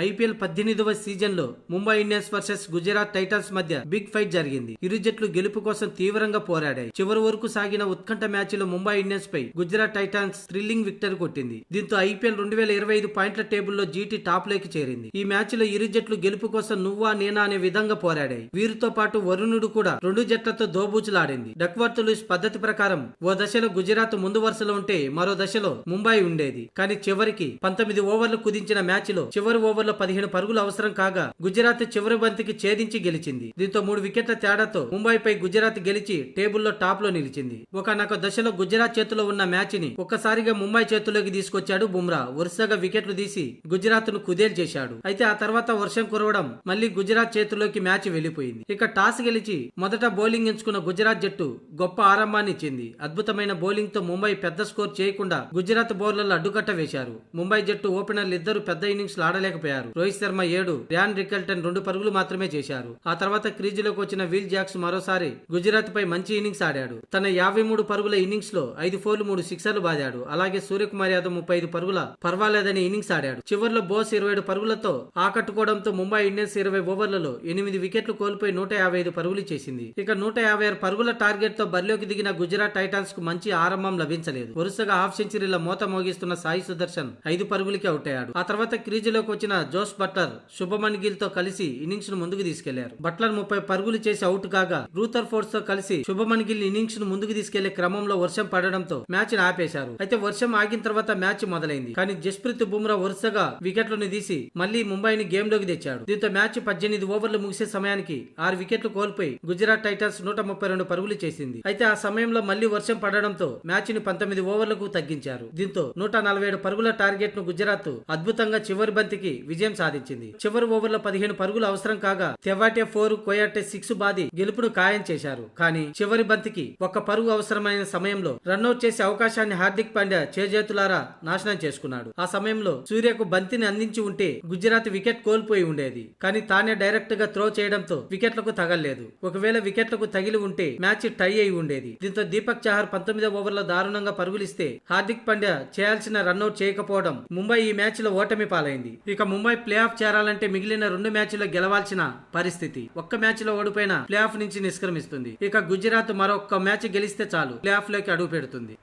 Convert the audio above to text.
IPL 18వ season లో Mumbai Indians versus Gujarat Titans మధ్య big fight జరిగింది. ఇరు జట్లు గెలుపు కోసం తీవ్రంగా పోరాడాయి. చివరి వరకు సాగిన ఉత్కంఠ మ్యాచ్ లో ముంబై ఇండియన్స్ పై గుజరాత్ టైటన్స్ థ్రిల్లింగ్ విక్టరీ కొట్టింది. దీంతో ఐపీఎల్ 2025 పాయింట్ల టేబుల్లో జీటీ టాప్ లోకి చేరింది. ఈ మ్యాచ్ లో ఇరు జట్లు గెలుపు కోసం నువ్వా నేనా అనే విధంగా పోరాడాయి. వీరితో పాటు వరుణుడు కూడా రెండు జట్లతో దోబూచులాడింది. డక్వర్త్ లూయిస్ పద్ధతి ప్రకారం ఓ దశలో గుజరాత్ ముందు వరుసలో ఉంటే మరో దశలో ముంబై ఉండేది. కానీ చివరికి 19 ఓవర్లు కుదించిన మ్యాచ్ లో చివరి ఓవర్లో 15 పరుగులు అవసరం కాగా గుజరాత్ చివరి బంతికి ఛేదించి గెలిచింది. దీంతో 3 వికెట్ల తేడాతో ముంబైపై గుజరాత్ గెలిచి టేబుల్లో టాప్ లో నిలిచింది. ఒకనొక దశలో గుజరాత్ చేతిలో ఉన్న మ్యాచ్ ని ఒక్కసారిగా ముంబై చేతుల్లోకి తీసుకొచ్చాడు బుమ్రా. వరుసగా వికెట్లు తీసి గుజరాత్ ను కుదేలు చేశాడు. అయితే ఆ తర్వాత వర్షం కురవడం మళ్లీ గుజరాత్ చేతుల్లోకి మ్యాచ్ వెళ్లిపోయింది. ఇక టాస్ గెలిచి మొదట బౌలింగ్ ఎంచుకున్న గుజరాత్ జట్టు గొప్ప ఆరంభాన్ని ఇచ్చింది. అద్భుతమైన బౌలింగ్ తో ముంబై పెద్ద స్కోర్ చేయకుండా గుజరాత్ బౌలర్లు అడ్డుకట్ట వేశారు. ముంబై జట్టు ఓపెనర్లు ఇద్దరు పెద్ద ఇన్నింగ్స్ ఆడలేకపోయారు. రోహిత్ శర్మ 7, ర్యాన్ రికల్టన్ 2 పరుగులు మాత్రమే చేశారు. ఆ తర్వాత క్రీజులోకి వచ్చిన విల్ జాక్స్ మరోసారి గుజరాత్ పై మంచి ఇన్నింగ్స్ ఆడాడు. తన 53 పరుగుల ఇన్నింగ్స్ లో 5 ఫోర్లు 3 సిక్సర్లు బాదాడు. అలాగే సూర్యకుమార్ యాదవ్ 35 పరుగుల పర్వాలేదని ఇన్నింగ్స్ ఆడాడు. చివర్లో బోస్ 27 పరుగులతో ఆకట్టుకోవడంతో ముంబై ఇండియన్స్ 20 ఓవర్లలో 8 వికెట్లు కోల్పోయి 155 పరుగులు చేసింది. ఇక 156 పరుగుల టార్గెట్ తో బరిలోకి దిగిన గుజరాత్ టైటన్స్ కు మంచి ఆరంభం లభించలేదు. వరుసగా హాఫ్ సెంచరీల మోత మోగిస్తున్న సాయి సుదర్శన్ 5 పరుగులకి అవుట్ అయ్యాడు. ఆ తర్వాత క్రీజులోకి వచ్చిన జోస్ బట్లర్ శుభమన్ గిల్ తో కలిసి ఇన్నింగ్స్ ను ముందుకు తీసుకెళ్లారు. బట్లర్ 30 పరుగులు చేసి అవుట్ కాగా రూథర్ ఫోర్డ్స్ తో కలిసి శుభమన్ గిల్ ఇన్నింగ్స్ ను ముందుకు తీసుకెళ్లే క్రమంలో వర్షం పడడంతో మ్యాచ్ ని ఆపేశారు. అయితే వర్షం ఆగిన తర్వాత మ్యాచ్ మొదలైంది. కానీ జస్ప్రీత్ బుమ్రా వరుసగా వికెట్లను తీసి మళ్లీ ముంబైని గేమ్ లోకి తెచ్చాడు. దీంతో మ్యాచ్ 18 ఓవర్లు ముగిసే సమయానికి 6 వికెట్లు కోల్పోయి గుజరాత్ టైటన్స్ 132 పరుగులు చేసింది. అయితే ఆ సమయంలో మళ్లీ వర్షం పడడంతో మ్యాచ్ ని 19 ఓవర్లకు తగ్గించారు. దీంతో 147 పరుగుల టార్గెట్ ను గుజరాత్ అద్భుతంగా చివరి బంతికి విజయం సాధించింది. చివరి ఓవర్లో 15 పరుగులు అవసరం కాగా తెవాటే 4, కోయాటే 6 బాది గెలుపును ఖాయం చేశారు. కానీ చివరి బంతికి 1 పరుగు అవసరమైన సమయంలో రన్అట్ చేసే అవకాశాన్ని హార్దిక్ పాండ్యా చేజేతులారా నాశనం చేసుకున్నాడు. ఆ సమయంలో సూర్యకు బంతిని అందించి ఉంటే గుజరాత్ వికెట్ కోల్పోయి ఉండేది. కానీ తానే డైరెక్ట్ గా త్రో చేయడంతో వికెట్లకు తగలేదు. ఒకవేళ వికెట్లకు తగిలి ఉంటే మ్యాచ్ టై అయి ఉండేది. దీంతో దీపక్ చాహర్ 19వ ఓవర్లో దారుణంగా పరుగులిస్తే హార్దిక్ పాండ్యా చేయాల్సిన రన్అట్ చేయకపోవడం ముంబై ఈ మ్యాచ్ లో ఓటమి పాలైంది. ఇక ముంబై ప్లే ఆఫ్ చేరాలంటే మిగిలిన 2 మ్యాచ్లో గెలవాల్సిన పరిస్థితి. ఒక్క మ్యాచ్ లో ఓడిపోయినా ప్లే ఆఫ్ నుంచి నిష్క్రమిస్తుంది. ఇక గుజరాత్ మరొక్క మ్యాచ్ గెలిస్తే చాలు ప్లే ఆఫ్ లోకి అడుగు పెడుతుంది.